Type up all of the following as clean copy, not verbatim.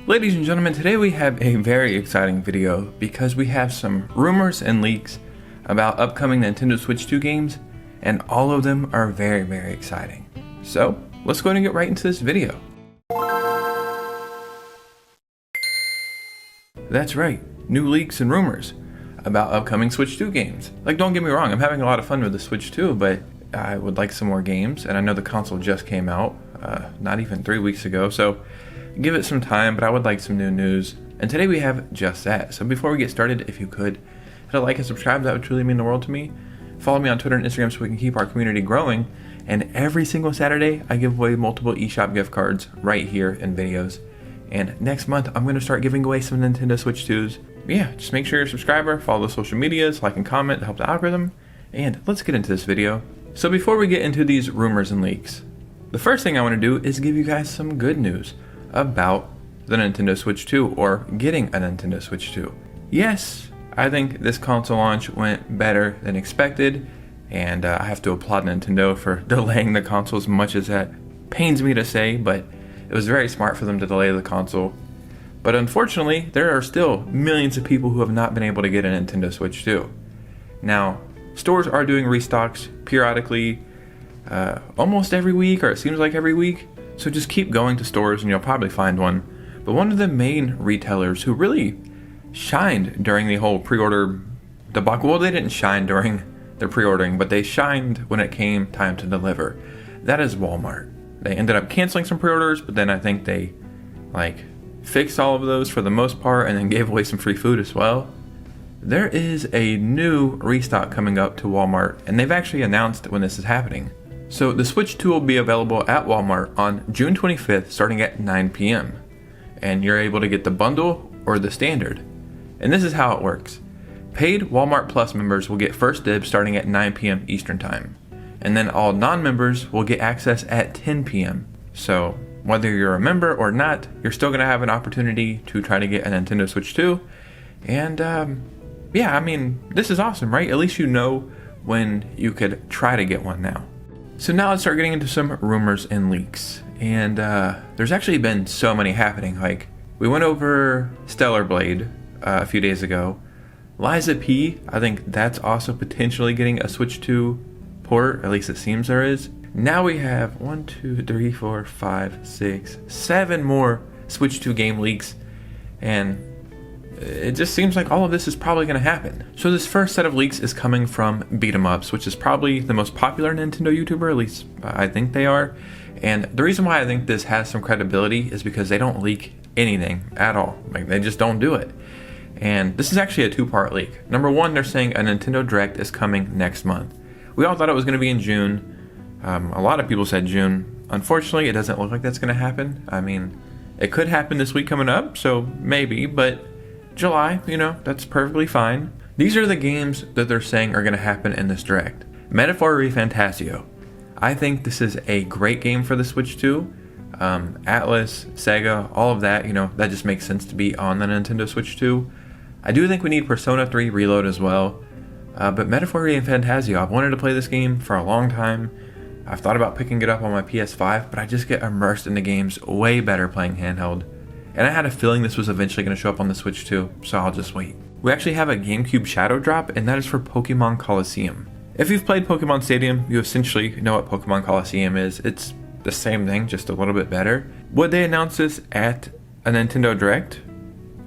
Ladies and gentlemen, today we have a very exciting video because we have some rumors and leaks about upcoming Nintendo Switch 2 games, and all of them are very, very exciting. So, let's go ahead and get right into this video. That's right, new leaks and rumors about upcoming Switch 2 games. Like, don't get me wrong, I'm having a lot of fun with the Switch 2, but I would like some more games, and I know the console just came out, not even 3 weeks ago, so give it some time, but I would like some new news. And today we have just that. So before we get started, if you could hit a like and subscribe, that would truly mean the world to me. Follow me on Twitter and Instagram so we can keep our community growing. And every single Saturday, I give away multiple eShop gift cards right here in videos. And next month, I'm going to start giving away some Nintendo Switch 2s. Yeah, just make sure you're a subscriber, follow the social medias, like and comment to help the algorithm. And let's get into this video. So before we get into these rumors and leaks, the first thing I want to do is give you guys some good news about the Nintendo Switch 2, or getting a Nintendo Switch 2. Yes, I think this console launch went better than expected, and I have to applaud Nintendo for delaying the console, as much as that pains me to say, but it was very smart for them to delay the console. But unfortunately, there are still millions of people who have not been able to get a Nintendo Switch 2. Now, stores are doing restocks periodically, almost every week, or it seems like every week. So just keep going to stores and you'll probably find one. But one of the main retailers who really shined during the whole pre-order debacle, well, they didn't shine during their pre-ordering, but they shined when it came time to deliver. That is Walmart. They ended up canceling some pre-orders, but then I think they fixed all of those for the most part and then gave away some free food as well. There is a new restock coming up to Walmart, and they've actually announced when this is happening. So the Switch 2 will be available at Walmart on June 25th starting at 9 p.m. And you're able to get the bundle or the standard. And this is how it works. Paid Walmart Plus members will get first dibs starting at 9 p.m. Eastern Time. And then all non-members will get access at 10 p.m. So whether you're a member or not, you're still going to have an opportunity to try to get a Nintendo Switch 2. And yeah, I mean, this is awesome, right? At least you know when you could try to get one now. So now let's start getting into some rumors and leaks. And there's actually been so many happening. Like, we went over Stellar Blade a few days ago. Liza P, I think that's also potentially getting a Switch 2 port, at least it seems there is. Now we have 1, 2, 3, 4, 5, 6, 7 more Switch 2 game leaks. And it just seems like all of this is probably going to happen. So this first set of leaks is coming from Beat 'em Ups, which is probably the most popular Nintendo YouTuber, at least I think they are. And the reason why I think this has some credibility is because they don't leak anything at all. Like, they just don't do it. And this is actually a two-part leak. Number one, they're saying a Nintendo Direct is coming next month. We all thought it was going to be in June. A lot of people said June. Unfortunately, it doesn't look like that's going to happen. I mean, it could happen this week coming up, so maybe, but July, that's perfectly fine. These are the games that they're saying are going to happen in this Direct. Metaphor Fantasio. I think this is a great game for the Switch 2. Atlas, Sega, all of that, that just makes sense to be on the Nintendo Switch 2. I do think we need Persona 3 Reload as well. But Metaphor Fantasio, I've wanted to play this game for a long time. I've thought about picking it up on my PS5, but I just get immersed in the games way better playing handheld. And I had a feeling this was eventually going to show up on the Switch 2, so I'll just wait. We actually have a GameCube Shadow Drop, and that is for Pokemon Colosseum. If you've played Pokemon Stadium, you essentially know what Pokemon Colosseum is. It's the same thing, just a little bit better. Would they announce this at a Nintendo Direct?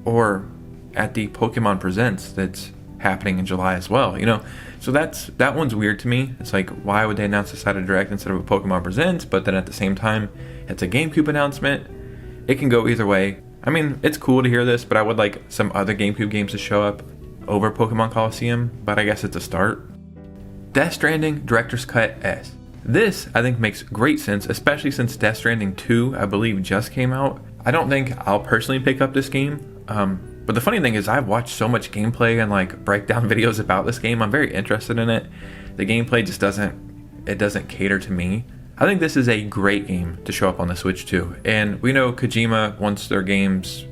Or at the Pokemon Presents that's happening in July as well, So that one's weird to me. It's like, why would they announce this at a Direct instead of a Pokemon Presents, but then at the same time, it's a GameCube announcement? It can go either way. I mean, it's cool to hear this, but I would like some other GameCube games to show up over Pokemon Colosseum, but I guess it's a start. Death Stranding Director's Cut S. This, I think, makes great sense, especially since Death Stranding 2, I believe, just came out. I don't think I'll personally pick up this game, but the funny thing is I've watched so much gameplay and breakdown videos about this game. I'm very interested in it. The gameplay just doesn't cater to me. I think this is a great game to show up on the Switch 2, and we know Kojima wants their games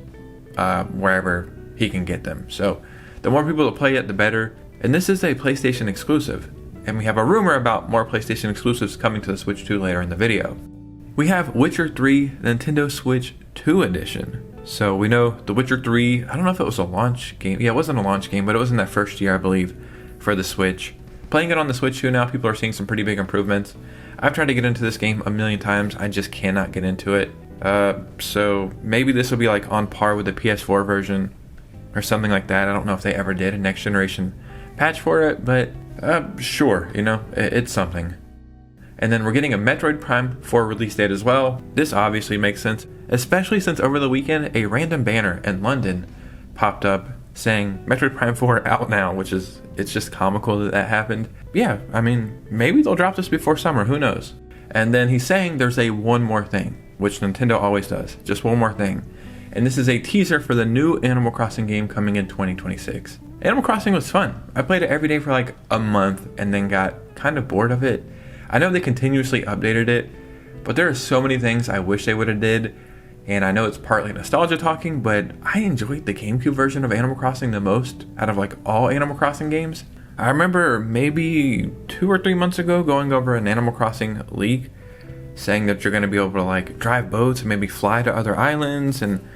wherever he can get them, so the more people that play it, the better. And this is a PlayStation exclusive, and we have a rumor about more PlayStation exclusives coming to the Switch 2 later in the video. We have Witcher 3 Nintendo Switch 2 Edition. So we know The Witcher 3, I don't know if it was a launch game. Yeah, it wasn't a launch game, but it was in that first year, I believe, for the Switch. Playing it on the Switch 2 now, people are seeing some pretty big improvements. I've tried to get into this game a million times. I just cannot get into it. So maybe this will be like on par with the PS4 version or something like that. I don't know if they ever did a next generation patch for it, but sure, it's something. And then we're getting a Metroid Prime 4 release date as well. This obviously makes sense, especially since over the weekend a random banner in London popped up saying Metroid Prime 4 out now, it's just comical that happened. Yeah, I mean, maybe they'll drop this before summer, who knows? And then he's saying there's a one more thing, which Nintendo always does, just one more thing. And this is a teaser for the new Animal Crossing game coming in 2026. Animal Crossing was fun. I played it every day for like a month and then got kind of bored of it. I know they continuously updated it, but there are so many things I wish they would have did. And I know it's partly nostalgia talking, but I enjoyed the GameCube version of Animal Crossing the most out of like all Animal Crossing games. I remember maybe 2 or 3 months ago going over an Animal Crossing leak saying that you're going to be able to like drive boats and maybe fly to other islands and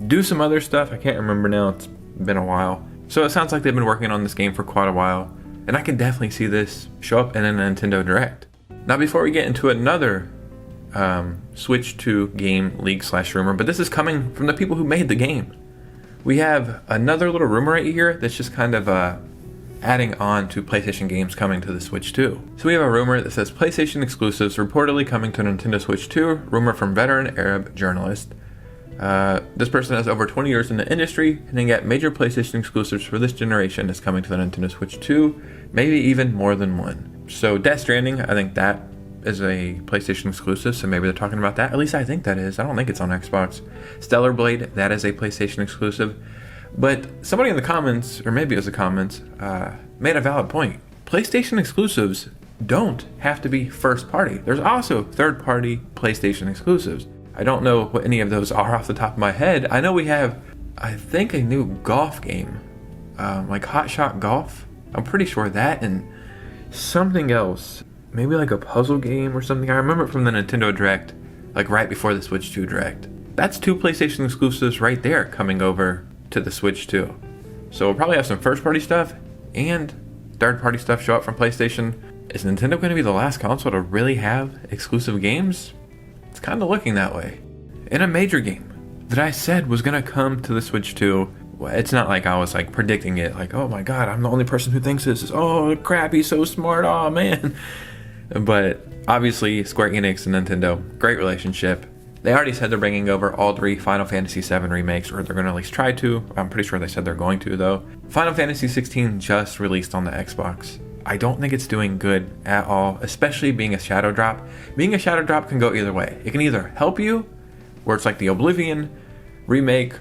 do some other stuff. I can't remember now, it's been a while. So it sounds like they've been working on this game for quite a while, and I can definitely see this show up in a Nintendo Direct. Now before we get into another Switch 2 game leak/rumor, but this is coming from the people who made the game. We have another little rumor right here that's just kind of adding on to PlayStation games coming to the Switch 2. So we have a rumor that says PlayStation exclusives reportedly coming to Nintendo Switch 2, rumor from veteran Arab journalist. This person has over 20 years in the industry, hinting at major PlayStation exclusives for this generation is coming to the Nintendo Switch 2, maybe even more than one. So Death Stranding, I think that is a PlayStation exclusive, so maybe they're talking about that. At least I think that is. I don't think it's on Xbox. Stellar Blade, that is a PlayStation exclusive. But somebody in the comments, or maybe it was the comments, made a valid point. PlayStation exclusives don't have to be first party. There's also third party PlayStation exclusives. I don't know what any of those are off the top of my head. I know we have, I think, a new golf game, like Hot Shot Golf. I'm pretty sure that, and something else. Maybe like a puzzle game or something. I remember it from the Nintendo Direct, like right before the Switch 2 Direct. That's 2 PlayStation exclusives right there coming over to the Switch 2. So we'll probably have some first party stuff and third party stuff show up from PlayStation. Is Nintendo going to be the last console to really have exclusive games? It's kind of looking that way. In a major game that I said was going to come to the Switch 2, it's not like I was like predicting it, like, oh my god, I'm the only person who thinks this. Oh crap, he's so smart, oh man. But obviously Square Enix and Nintendo, great relationship. They already said they're bringing over all 3 Final Fantasy VII remakes, or they're going to at least try to. I'm pretty sure they said they're going to though. Final Fantasy XVI just released on the Xbox. I don't think it's doing good at all, especially being a shadow drop. Being a shadow drop can go either way. It can either help you, where it's like the Oblivion remake,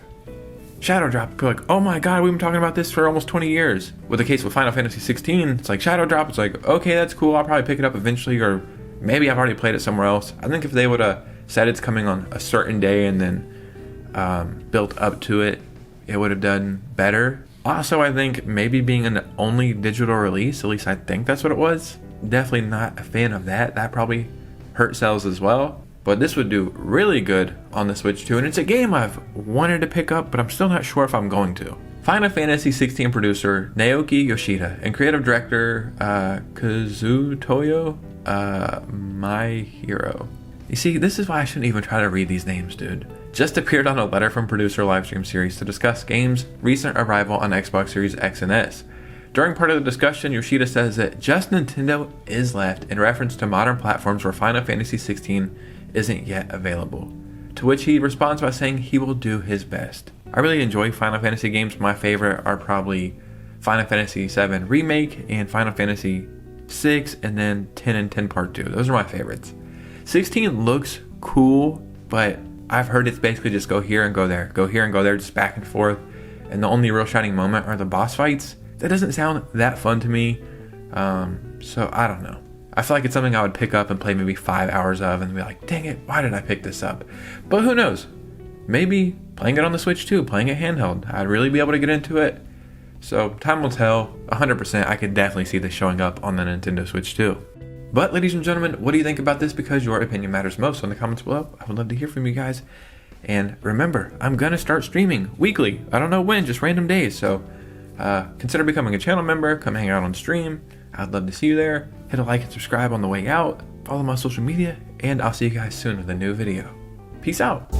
shadow drop, people are like, oh my god, we've been talking about this for almost 20 years. With the case with Final Fantasy 16, it's like shadow drop, it's like, okay, that's cool, I'll probably pick it up eventually, or maybe I've already played it somewhere else. I think if they would have said it's coming on a certain day and then built up to it, it would have done better. Also, I think maybe being an only digital release, at least I think that's what it was. Definitely not a fan of that. That probably hurt sales as well. But this would do really good on the Switch 2, and it's a game I've wanted to pick up, but I'm still not sure if I'm going to. Final Fantasy XVI producer Naoki Yoshida and creative director Kazutoyo My Hero. You see, this is why I shouldn't even try to read these names, dude. Just appeared on a Letter from Producer livestream series to discuss game's recent arrival on Xbox Series X and S. During part of the discussion, Yoshida says that just Nintendo is left in reference to modern platforms where Final Fantasy XVI isn't yet available. To which he responds by saying he will do his best. I really enjoy Final Fantasy games. My favorite are probably Final Fantasy VII Remake and Final Fantasy VI, and then 10 and 10 Part 2. Those are my favorites. 16 looks cool, but I've heard it's basically just go here and go there, go here and go there, just back and forth. And the only real shining moment are the boss fights. That doesn't sound that fun to me. So I don't know. I feel like it's something I would pick up and play maybe 5 hours of and be like, dang it, why did I pick this up? But who knows? Maybe playing it on the Switch too, playing it handheld, I'd really be able to get into it. So time will tell. 100% I could definitely see this showing up on the Nintendo Switch too. But ladies and gentlemen, what do you think about this? Because your opinion matters most. So in the comments below, I would love to hear from you guys. And remember, I'm gonna start streaming weekly. I don't know when, just random days. So consider becoming a channel member. Come hang out on stream. I'd love to see you there. Hit a like and subscribe on the way out. Follow my social media, and I'll see you guys soon with a new video. Peace out.